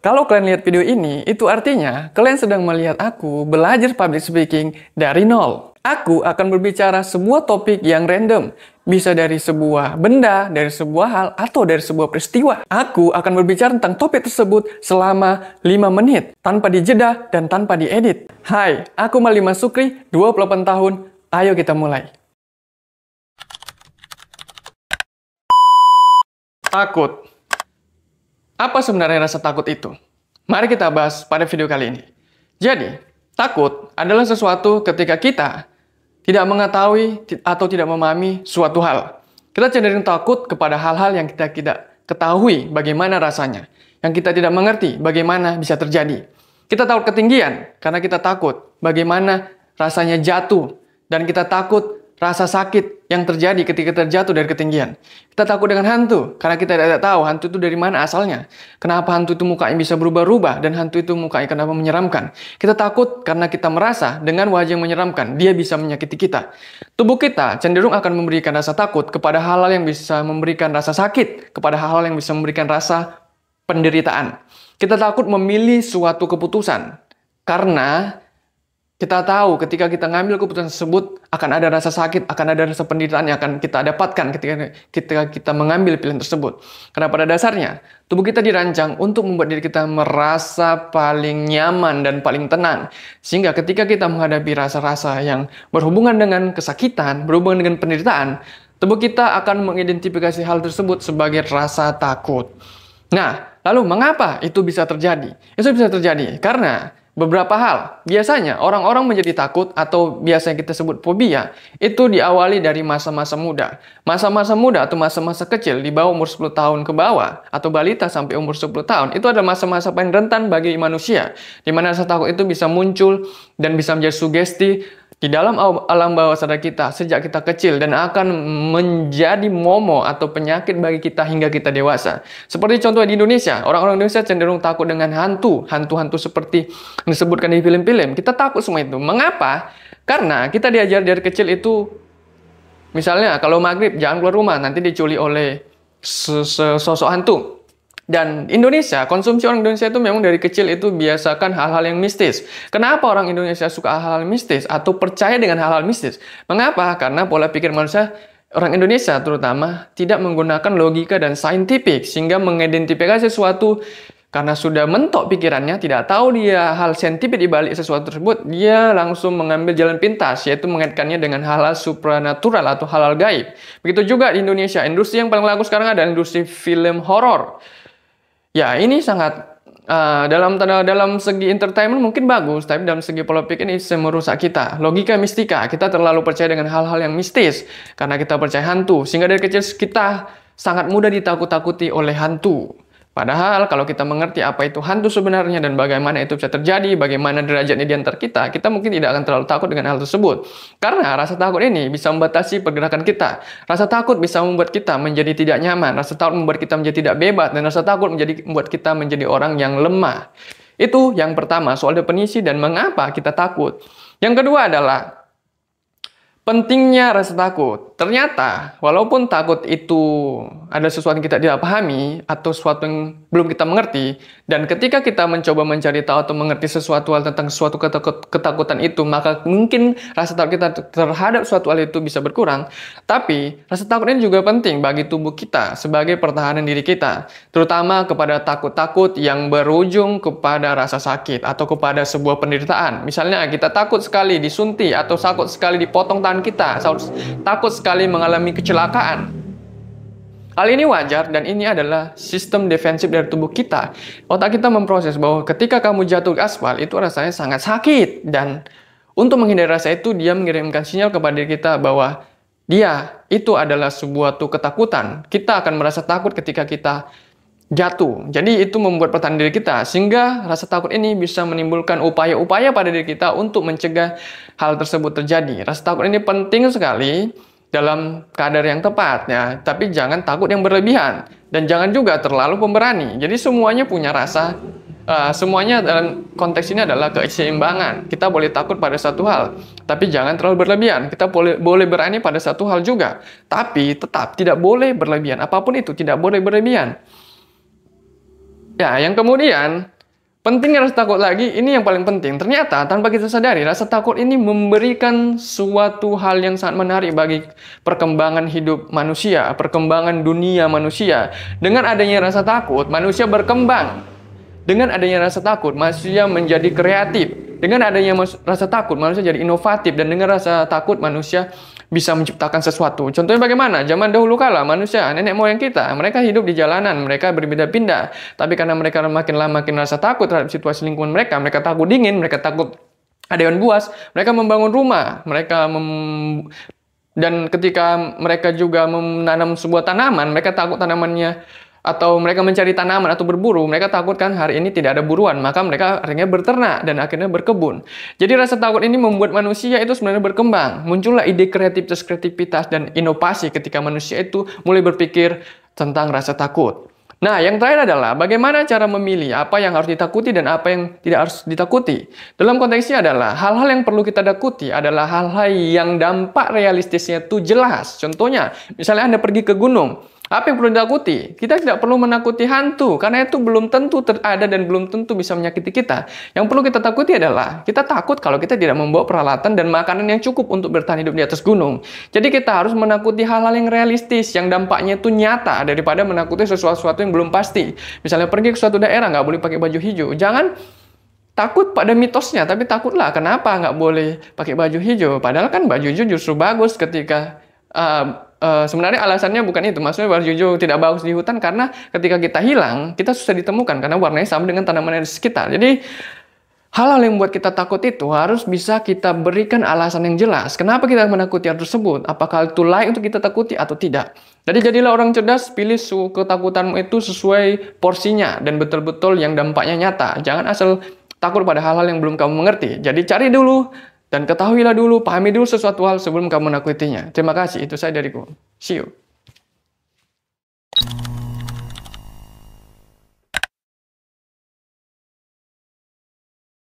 Kalau kalian lihat video ini, itu artinya kalian sedang melihat aku belajar public speaking dari nol. Aku akan berbicara sebuah topik yang random. Bisa dari sebuah benda, dari sebuah hal, atau dari sebuah peristiwa. Aku akan berbicara tentang topik tersebut selama 5 menit, tanpa dijeda dan tanpa diedit. Hai, aku Malima Sukri, 28 tahun. Ayo kita mulai. Takut. Apa sebenarnya rasa takut itu? Mari kita bahas pada video kali ini. Jadi, takut adalah sesuatu ketika kita tidak mengetahui atau tidak memahami suatu hal. Kita cenderung takut kepada hal-hal yang kita tidak ketahui bagaimana rasanya. Yang kita tidak mengerti bagaimana bisa terjadi. Kita takut ketinggian karena kita takut bagaimana rasanya jatuh. Dan kita takut rasa sakit yang terjadi ketika terjatuh dari ketinggian. Kita takut dengan hantu, karena kita tidak tahu hantu itu dari mana asalnya. Kenapa hantu itu mukanya bisa berubah-ubah, dan hantu itu mukanya kenapa menyeramkan. Kita takut karena kita merasa dengan wajah yang menyeramkan, dia bisa menyakiti kita. Tubuh kita cenderung akan memberikan rasa takut kepada hal-hal yang bisa memberikan rasa sakit, kepada hal-hal yang bisa memberikan rasa penderitaan. Kita takut memilih suatu keputusan, karena kita tahu ketika kita ngambil keputusan tersebut akan ada rasa sakit, akan ada rasa penderitaan yang akan kita dapatkan ketika kita mengambil pilihan tersebut. Karena pada dasarnya, tubuh kita dirancang untuk membuat diri kita merasa paling nyaman dan paling tenang. Sehingga ketika kita menghadapi rasa-rasa yang berhubungan dengan kesakitan, berhubungan dengan penderitaan, tubuh kita akan mengidentifikasi hal tersebut sebagai rasa takut. Nah, lalu mengapa itu bisa terjadi? Itu bisa terjadi karena beberapa hal. Biasanya orang-orang menjadi takut atau biasa yang kita sebut fobia itu diawali dari masa-masa muda. Masa-masa muda atau masa-masa kecil di bawah umur 10 tahun ke bawah atau balita sampai umur 10 tahun itu adalah masa-masa paling rentan bagi manusia. Di mana rasa takut itu bisa muncul dan bisa menjadi sugesti di dalam alam bawah sadar kita sejak kita kecil dan akan menjadi momo atau penyakit bagi kita hingga kita dewasa. Seperti contoh di Indonesia, orang-orang Indonesia cenderung takut dengan hantu-hantu seperti yang disebutkan di film-film. Kita takut semua itu. Mengapa? Karena kita diajar dari kecil itu, misalnya kalau maghrib jangan keluar rumah, nanti diculik oleh sosok hantu. Dan Indonesia, konsumsi orang Indonesia itu memang dari kecil itu biasakan hal-hal yang mistis. Kenapa orang Indonesia suka hal-hal mistis atau percaya dengan hal-hal mistis? Mengapa? Karena pola pikir manusia, orang Indonesia terutama, tidak menggunakan logika dan saintifik sehingga mengidentifikasi sesuatu karena sudah mentok pikirannya, tidak tahu dia hal saintifik di balik sesuatu tersebut, dia langsung mengambil jalan pintas, yaitu mengaitkannya dengan hal-hal supranatural atau hal-hal gaib. Begitu juga di Indonesia, industri yang paling laku sekarang adalah industri film horor. Ya, ini sangat dalam segi entertainment mungkin bagus, tapi dalam segi pola pikir ini bisa merusak kita. Logika mistika, kita terlalu percaya dengan hal-hal yang mistis karena kita percaya hantu, sehingga dari kecil kita sangat mudah ditakut-takuti oleh hantu. Padahal kalau kita mengerti apa itu hantu sebenarnya dan bagaimana itu bisa terjadi, bagaimana derajatnya di antara kita mungkin tidak akan terlalu takut dengan hal tersebut. Karena rasa takut ini bisa membatasi pergerakan kita. Rasa takut bisa membuat kita menjadi tidak nyaman, rasa takut membuat kita menjadi tidak bebas, dan rasa takut membuat kita menjadi orang yang lemah. Itu yang pertama, soal definisi dan mengapa kita takut. Yang kedua adalah pentingnya rasa takut. Ternyata, walaupun takut itu ada sesuatu yang kita tidak pahami atau sesuatu yang belum kita mengerti, dan ketika kita mencoba mencari tahu atau mengerti sesuatu hal tentang suatu ketakutan itu, maka mungkin rasa takut kita terhadap suatu hal itu bisa berkurang. Tapi, rasa takut ini juga penting bagi tubuh kita sebagai pertahanan diri kita, terutama kepada takut-takut yang berujung kepada rasa sakit atau kepada sebuah penderitaan. Misalnya, kita takut sekali disuntik atau takut sekali dipotong tangan kita, takut sekali mengalami kecelakaan. Hal ini wajar dan ini adalah sistem defensif dari tubuh kita. Otak kita memproses bahwa ketika kamu jatuh ke aspal itu rasanya sangat sakit, dan untuk menghindari rasa itu dia mengirimkan sinyal kepada diri kita bahwa dia itu adalah sebuah ketakutan. Kita akan merasa takut ketika kita jatuh. Jadi itu membuat pertahanan diri kita, sehingga rasa takut ini bisa menimbulkan upaya-upaya pada diri kita untuk mencegah hal tersebut terjadi. Rasa takut ini penting sekali dalam kadar yang tepat ya, tapi jangan takut yang berlebihan dan jangan juga terlalu pemberani. Jadi semuanya punya rasa, semuanya dalam konteks ini adalah keseimbangan. Kita boleh takut pada satu hal, tapi jangan terlalu berlebihan. Kita boleh berani pada satu hal juga, tapi tetap tidak boleh berlebihan. Apapun itu tidak boleh berlebihan. Ya, yang kemudian pentingnya rasa takut lagi, ini yang paling penting. Ternyata tanpa kita sadari, rasa takut ini memberikan suatu hal yang sangat menarik bagi perkembangan hidup manusia, perkembangan dunia manusia. Dengan adanya rasa takut, manusia berkembang. Dengan adanya rasa takut, manusia menjadi kreatif. Dengan adanya rasa takut, manusia jadi inovatif. Dan dengan rasa takut, manusia bisa menciptakan sesuatu. Contohnya bagaimana? Zaman dahulu kala, manusia, nenek moyang kita, mereka hidup di jalanan, mereka berpindah-pindah. Tapi karena mereka makin lama makin rasa takut terhadap situasi lingkungan mereka takut dingin, mereka takut ada hewan buas, mereka membangun rumah, dan ketika mereka juga menanam sebuah tanaman, mereka takut tanamannya atau mereka mencari tanaman atau berburu, mereka takut kan hari ini tidak ada buruan, maka mereka akhirnya berternak dan akhirnya berkebun. Jadi rasa takut ini membuat manusia itu sebenarnya berkembang. Muncullah ide kreativitas dan inovasi ketika manusia itu mulai berpikir tentang rasa takut. Nah, yang terakhir adalah bagaimana cara memilih apa yang harus ditakuti dan apa yang tidak harus ditakuti. Dalam konteksnya adalah hal-hal yang perlu kita takuti adalah hal-hal yang dampak realistisnya itu jelas. Contohnya, misalnya Anda pergi ke gunung. Apa yang perlu ditakuti? Kita tidak perlu menakuti hantu, karena itu belum tentu ada dan belum tentu bisa menyakiti kita. Yang perlu kita takuti adalah, kita takut kalau kita tidak membawa peralatan dan makanan yang cukup untuk bertahan hidup di atas gunung. Jadi kita harus menakuti hal-hal yang realistis, yang dampaknya itu nyata, daripada menakuti sesuatu yang belum pasti. Misalnya pergi ke suatu daerah, nggak boleh pakai baju hijau. Jangan takut pada mitosnya, tapi takutlah kenapa nggak boleh pakai baju hijau. Padahal kan baju hijau justru bagus ketika sebenarnya alasannya bukan itu. Maksudnya baju hijau tidak bagus di hutan karena ketika kita hilang, kita susah ditemukan karena warnanya sama dengan tanaman yang di sekitar. Jadi hal-hal yang membuat kita takut itu harus bisa kita berikan alasan yang jelas. Kenapa kita menakuti hal tersebut? Apakah itu layak untuk kita takuti atau tidak? Jadi jadilah orang cerdas, pilih ketakutanmu itu sesuai porsinya dan betul-betul yang dampaknya nyata. Jangan asal takut pada hal-hal yang belum kamu mengerti. Jadi cari dulu dan ketahuilah dulu, pahami dulu sesuatu hal sebelum kamu menakutinya. Terima kasih, itu saya dariku. See you.